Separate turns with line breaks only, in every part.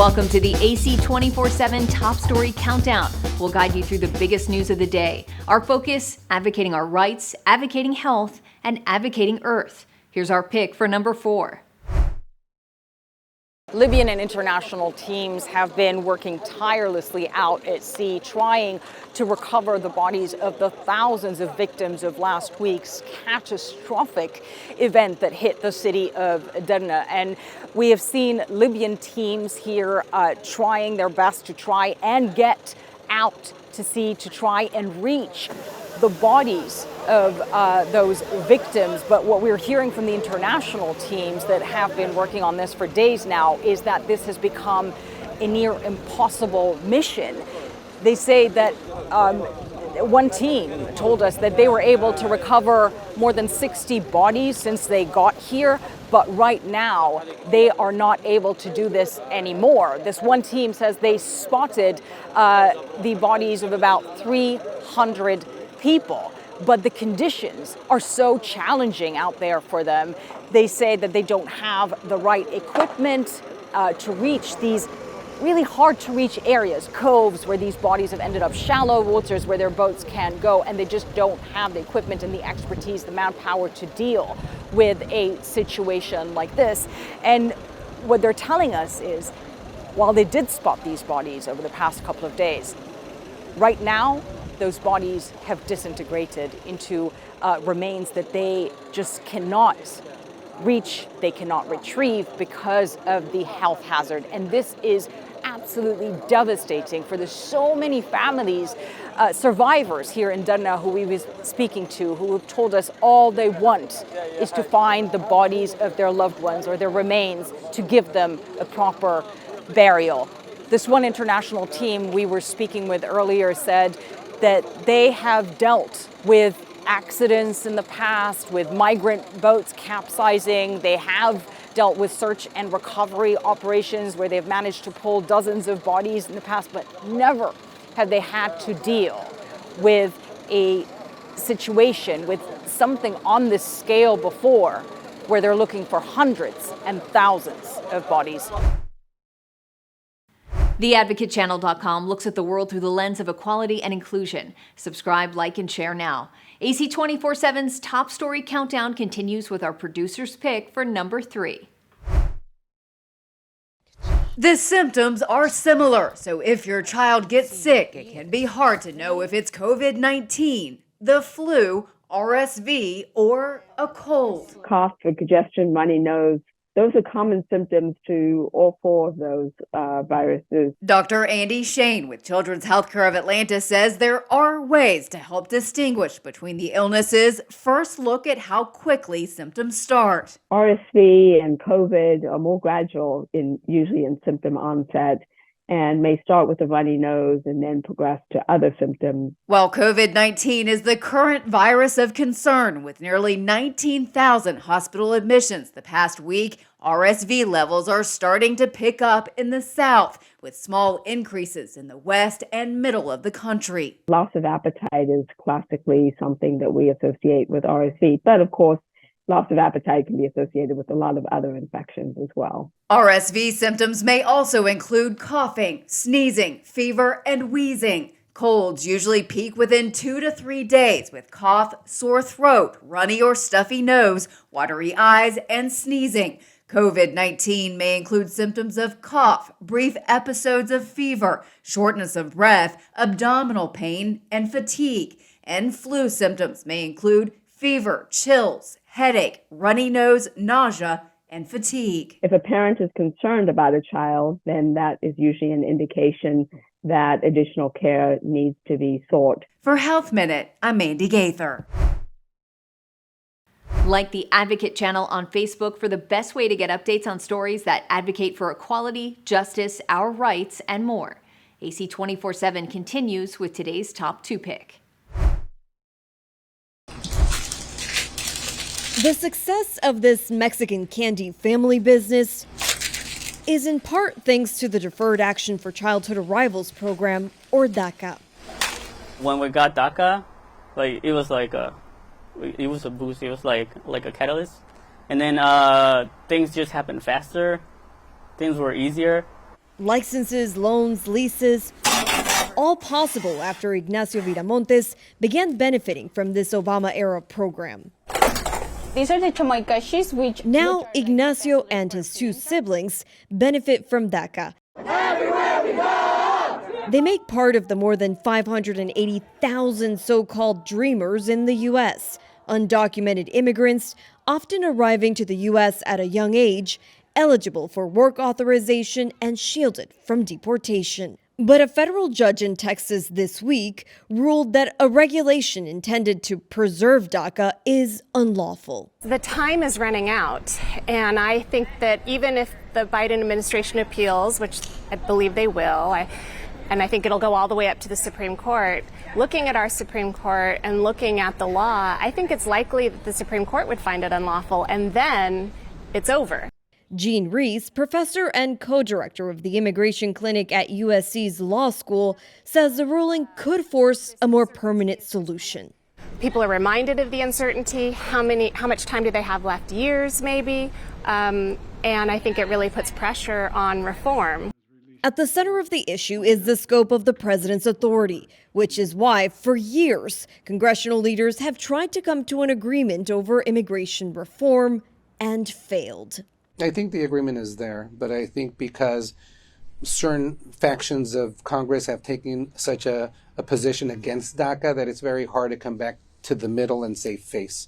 Welcome to the AC 24/7 Top Story Countdown. We'll guide you through the biggest news of the day. Our focus, advocating our rights, advocating health, and advocating Earth. Here's our pick for number 4.
Libyan and international teams have been working tirelessly out at sea, trying to recover the bodies of the thousands of victims of last week's catastrophic event that hit the city of Derna. And we have seen Libyan teams here trying their best to try and get out to sea to try and reach the bodies of those victims. But what we're hearing from the international teams that have been working on this for days now is that this has become a near impossible mission. They say that one team told us that they were able to recover more than 60 bodies since they got here, but right now they are not able to do this anymore. This one team says they spotted the bodies of about 300 people, but the conditions are so challenging out there for them. They say that they don't have the right equipment to reach these really hard to reach areas, coves where these bodies have ended up, shallow waters where their boats can't go, and they just don't have the equipment and the expertise, the manpower to deal with a situation like this. And what they're telling us is, while they did spot these bodies over the past couple of days, right now, those bodies have disintegrated into remains that they just cannot reach, they cannot retrieve because of the health hazard. And this is absolutely devastating for the so many families, survivors here in Derna who we was speaking to, who have told us all they want is to find the bodies of their loved ones or their remains to give them a proper burial. This one international team we were speaking with earlier said that they have dealt with accidents in the past, with migrant boats capsizing. They have dealt with search and recovery operations where they've managed to pull dozens of bodies in the past, but never have they had to deal with a situation with something on this scale before, where they're looking for hundreds and thousands of bodies.
TheAdvocateChannel.com looks at the world through the lens of equality and inclusion. Subscribe, like, and share now. AC 24/7's Top Story Countdown continues with our producer's pick for number 3.
The symptoms are similar, so if your child gets sick, it can be hard to know if it's COVID-19, the flu, RSV, or a cold.
Cough, congestion, runny nose. Those are common symptoms to all 4 of those viruses.
Dr. Andy Shane with Children's Healthcare of Atlanta says there are ways to help distinguish between the illnesses. First, look at how quickly symptoms start.
RSV and COVID are more gradual, usually in symptom onset, and may start with a runny nose and then progress to other symptoms.
While COVID-19 is the current virus of concern, with nearly 19,000 hospital admissions the past week, RSV levels are starting to pick up in the South, with small increases in the West and middle of the country.
Loss of appetite is classically something that we associate with RSV, but of course, loss of appetite can be associated with a lot of other infections as well.
RSV symptoms may also include coughing, sneezing, fever, and wheezing. Colds usually peak within 2 to 3 days with cough, sore throat, runny or stuffy nose, watery eyes, and sneezing. COVID-19 may include symptoms of cough, brief episodes of fever, shortness of breath, abdominal pain, and fatigue. And flu symptoms may include fever, chills, headache, runny nose, nausea, and fatigue.
If a parent is concerned about a child, then that is usually an indication that additional care needs to be sought.
For Health Minute, I'm Mandy Gaither.
Like the Advocate Channel on Facebook for the best way to get updates on stories that advocate for equality, justice, our rights, and more. AC 24/7 continues with today's top 2 pick.
The success of this Mexican candy family business is in part thanks to the Deferred Action for Childhood Arrivals program, or DACA.
When we got DACA, it was a boost. It was like a catalyst, and then things just happened faster. Things were easier.
Licenses, loans, leases, all possible after Ignacio Viramontes began benefiting from this Obama-era program.
These are the tomoikashis, which
Now, Ignacio and his two siblings benefit from DACA. They make part of the more than 580,000 so-called dreamers in the U.S., undocumented immigrants often arriving to the U.S. at a young age, eligible for work authorization and shielded from deportation. But a federal judge in Texas this week ruled that a regulation intended to preserve DACA is unlawful.
The time is running out, and I think that even if the Biden administration appeals, which I believe they will, and I think it'll go all the way up to the Supreme Court, looking at our Supreme Court and looking at the law, I think it's likely that the Supreme Court would find it unlawful, and then it's over.
Jean Reese, professor and co-director of the immigration clinic at USC's law school, says the ruling could force a more permanent solution.
People are reminded of the uncertainty. How much time do they have left? Years, maybe. And I think it really puts pressure on reform.
At the center of the issue is the scope of the president's authority, which is why, for years, congressional leaders have tried to come to an agreement over immigration reform and failed.
I think the agreement is there, but I think because certain factions of Congress have taken such a position against DACA that it's very hard to come back to the middle and save face.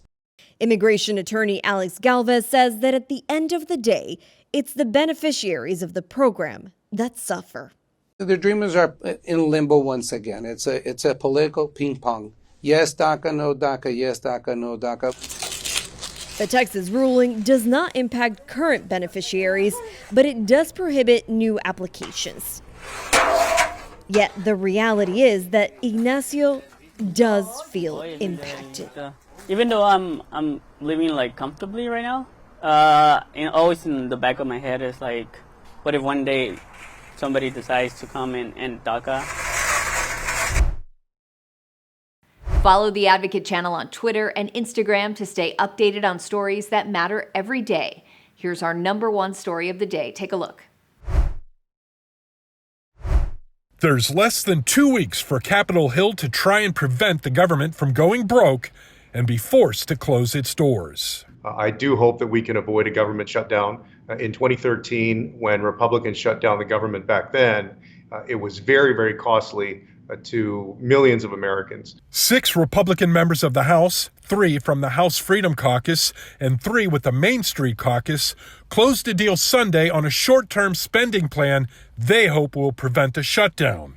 Immigration attorney Alex Galvez says that at the end of the day, it's the beneficiaries of the program that suffer.
The dreamers are in limbo once again. It's a political ping pong. Yes, DACA, no DACA. Yes, DACA, no DACA.
The Texas ruling does not impact current beneficiaries, but it does prohibit new applications. Yet the reality is that Ignacio does feel impacted.
Even though I'm living like comfortably right now, and always in the back of my head is like, what if one day somebody decides to come and end DACA?
Follow the Advocate channel on Twitter and Instagram to stay updated on stories that matter every day. Here's our #1 story of the day. Take a look.
There's less than 2 weeks for Capitol Hill to try and prevent the government from going broke and be forced to close its doors.
I do hope that we can avoid a government shutdown. In 2013, when Republicans shut down the government back then, it was very, very costly to millions of Americans.
6 Republican members of the House, 3 from the House Freedom Caucus, and 3 with the Main Street Caucus, closed a deal Sunday on a short-term spending plan they hope will prevent a shutdown.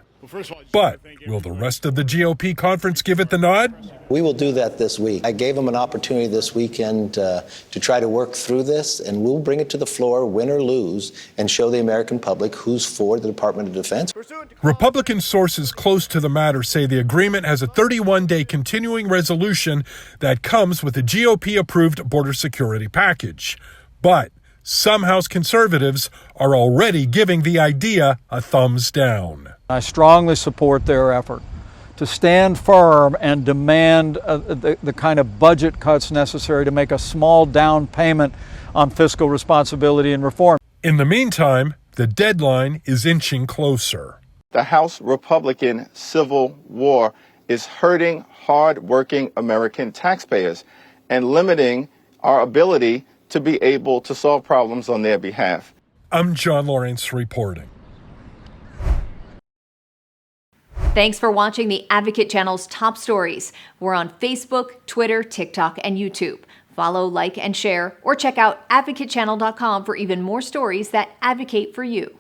But will the rest of the GOP conference give it the nod?
We will do that this week. I gave them an opportunity this weekend to try to work through this, and we'll bring it to the floor, win or lose, and show the American public who's for the Department of Defense.
Republican sources close to the matter say the agreement has a 31-day continuing resolution that comes with a GOP-approved border security package. But some House conservatives are already giving the idea a thumbs down.
I strongly support their effort to stand firm and demand the kind of budget cuts necessary to make a small down payment on fiscal responsibility and reform.
In the meantime, the deadline is inching closer.
The House Republican Civil War is hurting hard-working American taxpayers and limiting our ability to be able to solve problems on their behalf.
I'm John Lawrence reporting.
Thanks for watching the Advocate channel's top stories. We're on Facebook, Twitter, TikTok, and YouTube. Follow, like, and share, or check out advocatechannel.com for even more stories that advocate for you.